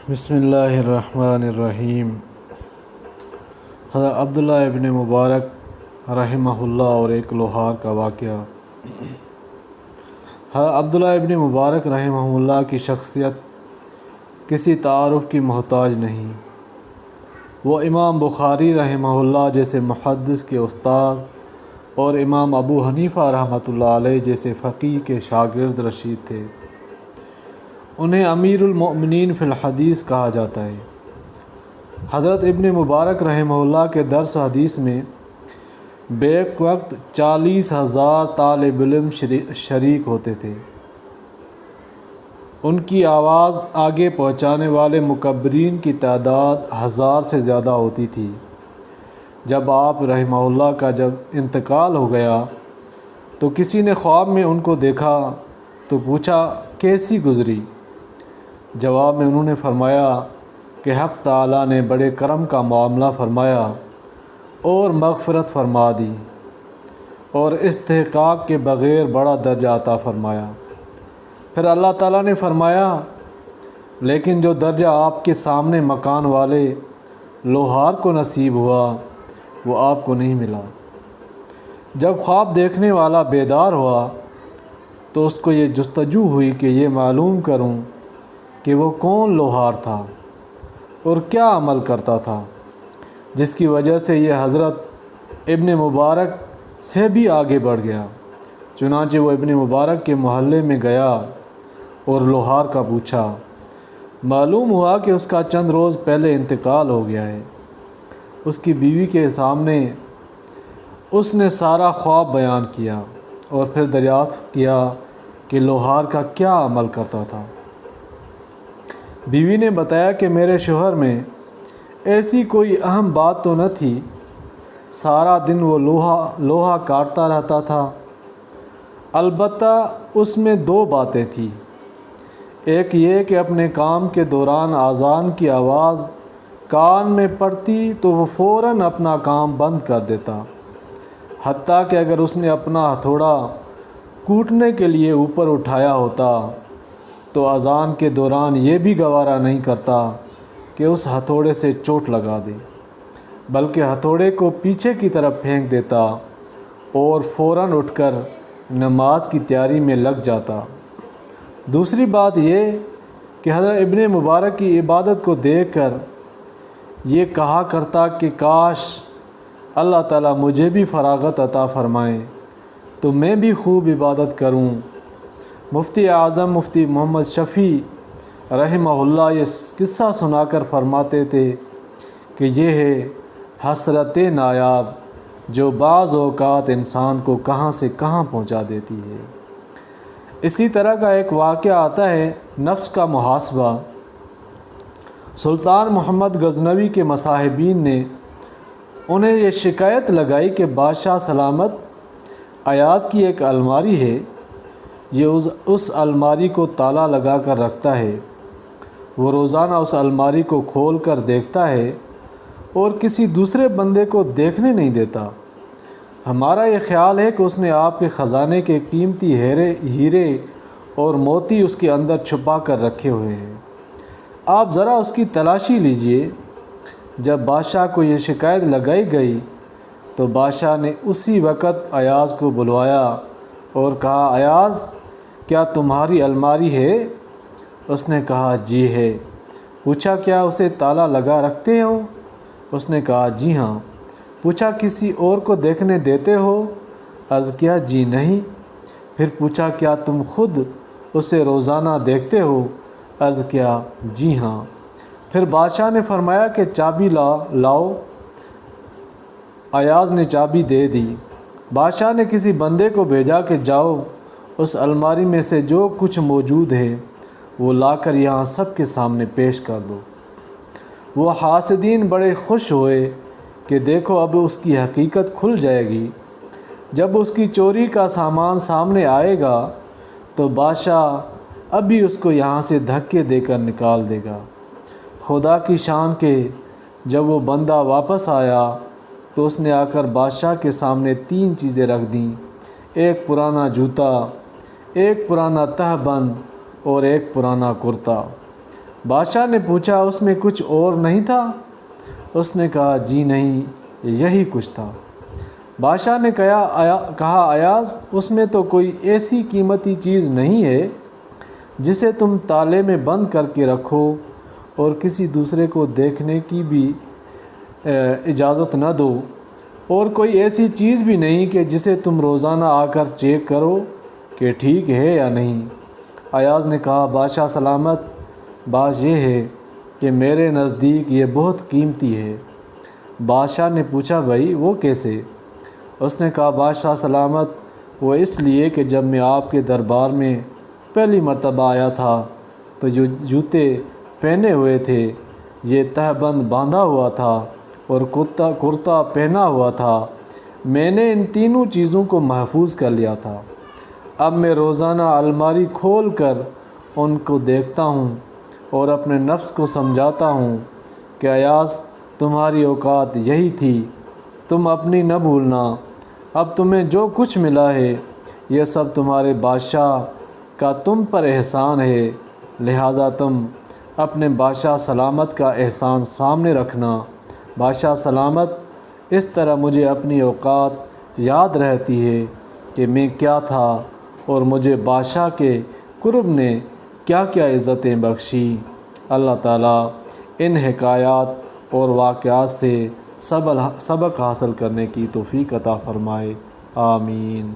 بسم اللہ الرحمن الرحیم۔ حضرت عبداللہ ابن مبارک رحمہ اللہ اور ایک لوہار کا واقعہ۔ حضرت عبداللہ ابن مبارک رحمہ اللہ کی شخصیت کسی تعارف کی محتاج نہیں۔ وہ امام بخاری رحمہ اللہ جیسے محدث کے استاد اور امام ابو حنیفہ رحمۃ اللہ علیہ جیسے فقیہ کے شاگرد رشید تھے۔ انہیں امیر المؤمنین فی الحدیث کہا جاتا ہے۔ حضرت ابن مبارک رحمہ اللہ کے درس حدیث میں بیک وقت 40,000 طالب علم شریک ہوتے تھے۔ ان کی آواز آگے پہنچانے والے مکبرین کی تعداد 1000 سے زیادہ ہوتی تھی۔ جب آپ رحمہ اللہ کا انتقال ہو گیا تو کسی نے خواب میں ان کو دیکھا تو پوچھا کیسی گزری؟ جواب میں انہوں نے فرمایا کہ حق تعالیٰ نے بڑے کرم کا معاملہ فرمایا اور مغفرت فرما دی اور استحقاق کے بغیر بڑا درجہ عطا فرمایا۔ پھر اللہ تعالیٰ نے فرمایا لیکن جو درجہ آپ کے سامنے مکان والے لوہار کو نصیب ہوا وہ آپ کو نہیں ملا۔ جب خواب دیکھنے والا بیدار ہوا تو اس کو یہ جستجو ہوئی کہ یہ معلوم کروں کہ وہ کون لوہار تھا اور کیا عمل کرتا تھا جس کی وجہ سے یہ حضرت ابن مبارک سے بھی آگے بڑھ گیا۔ چنانچہ وہ ابن مبارک کے محلے میں گیا اور لوہار کا پوچھا۔ معلوم ہوا کہ اس کا چند روز پہلے انتقال ہو گیا ہے۔ اس کی بیوی کے سامنے اس نے سارا خواب بیان کیا اور پھر دریافت کیا کہ لوہار کا کیا عمل کرتا تھا۔ بیوی نے بتایا کہ میرے شوہر میں ایسی کوئی اہم بات تو نہ تھی، سارا دن وہ لوہا کاٹتا رہتا تھا، البتہ اس میں 2 باتیں تھیں۔ ایک یہ کہ اپنے کام کے دوران اذان کی آواز کان میں پڑتی تو وہ فوراً اپنا کام بند کر دیتا، حتیٰ کہ اگر اس نے اپنا ہتھوڑا کوٹنے کے لیے اوپر اٹھایا ہوتا تو اذان کے دوران یہ بھی گوارا نہیں کرتا کہ اس ہتھوڑے سے چوٹ لگا دے، بلکہ ہتھوڑے کو پیچھے کی طرف پھینک دیتا اور فوراً اٹھ کر نماز کی تیاری میں لگ جاتا۔ دوسری بات یہ کہ حضرت ابن مبارک کی عبادت کو دیکھ کر یہ کہا کرتا کہ کاش اللہ تعالیٰ مجھے بھی فراغت عطا فرمائے تو میں بھی خوب عبادت کروں۔ مفتی اعظم مفتی محمد شفیع رحمہ اللہ یہ قصہ سنا کر فرماتے تھے کہ یہ ہے حسرت نایاب جو بعض اوقات انسان کو کہاں سے کہاں پہنچا دیتی ہے۔ اسی طرح کا ایک واقعہ آتا ہے نفس کا محاسبہ۔ سلطان محمد غزنوی کے مصاحبین نے انہیں یہ شکایت لگائی کہ بادشاہ سلامت ایاز کی ایک الماری ہے، یہ اس الماری کو تالا لگا کر رکھتا ہے، وہ روزانہ اس الماری کو کھول کر دیکھتا ہے اور کسی دوسرے بندے کو دیکھنے نہیں دیتا۔ ہمارا یہ خیال ہے کہ اس نے آپ کے خزانے کے قیمتی ہیرے اور موتی اس کے اندر چھپا کر رکھے ہوئے ہیں، آپ ذرا اس کی تلاشی لیجئے۔ جب بادشاہ کو یہ شکایت لگائی گئی تو بادشاہ نے اسی وقت ایاز کو بلوایا اور کہا ایاز کیا تمہاری الماری ہے؟ اس نے کہا جی ہے۔ پوچھا کیا اسے تالا لگا رکھتے ہو؟ اس نے کہا جی ہاں۔ پوچھا کسی اور کو دیکھنے دیتے ہو؟ عرض کیا جی نہیں۔ پھر پوچھا کیا تم خود اسے روزانہ دیکھتے ہو؟ عرض کیا جی ہاں۔ پھر بادشاہ نے فرمایا کہ چابی لاؤ۔ ایاز نے چابی دے دی۔ بادشاہ نے کسی بندے کو بھیجا کہ جاؤ اس الماری میں سے جو کچھ موجود ہے وہ لا کر یہاں سب کے سامنے پیش کر دو۔ وہ حاسدین بڑے خوش ہوئے کہ دیکھو اب اس کی حقیقت کھل جائے گی، جب اس کی چوری کا سامان سامنے آئے گا تو بادشاہ ابھی اس کو یہاں سے دھکے دے کر نکال دے گا۔ خدا کی شان کہ جب وہ بندہ واپس آیا تو اس نے آ کر بادشاہ کے سامنے 3 چیزیں رکھ دیں، ایک پرانا جوتا، ایک پرانا تہبند اور ایک پرانا کرتا۔ بادشاہ نے پوچھا اس میں کچھ اور نہیں تھا؟ اس نے کہا جی نہیں، یہی کچھ تھا۔ بادشاہ نے کہا ایاز اس میں تو کوئی ایسی قیمتی چیز نہیں ہے جسے تم تالے میں بند کر کے رکھو اور کسی دوسرے کو دیکھنے کی بھی اجازت نہ دو، اور کوئی ایسی چیز بھی نہیں کہ جسے تم روزانہ آ کر چیک کرو کہ ٹھیک ہے یا نہیں۔ ایاز نے کہا بادشاہ سلامت، بات یہ ہے کہ میرے نزدیک یہ بہت قیمتی ہے۔ بادشاہ نے پوچھا بھائی وہ کیسے؟ اس نے کہا بادشاہ سلامت، وہ اس لیے کہ جب میں آپ کے دربار میں پہلی مرتبہ آیا تھا تو جو جوتے پہنے ہوئے تھے، یہ تہبند باندھا ہوا تھا اور کرتا پہنا ہوا تھا، میں نے ان تینوں چیزوں کو محفوظ کر لیا تھا۔ اب میں روزانہ الماری کھول کر ان کو دیکھتا ہوں اور اپنے نفس کو سمجھاتا ہوں کہ ایاز تمہاری اوقات یہی تھی، تم اپنی نہ بھولنا۔ اب تمہیں جو کچھ ملا ہے یہ سب تمہارے بادشاہ کا تم پر احسان ہے، لہٰذا تم اپنے بادشاہ سلامت کا احسان سامنے رکھنا۔ بادشاہ سلامت، اس طرح مجھے اپنی اوقات یاد رہتی ہے کہ میں کیا تھا اور مجھے بادشاہ کے قرب نے کیا کیا عزتیں بخشی۔ اللہ تعالیٰ ان حکایات اور واقعات سے سبق حاصل کرنے کی توفیق عطا فرمائے، آمین۔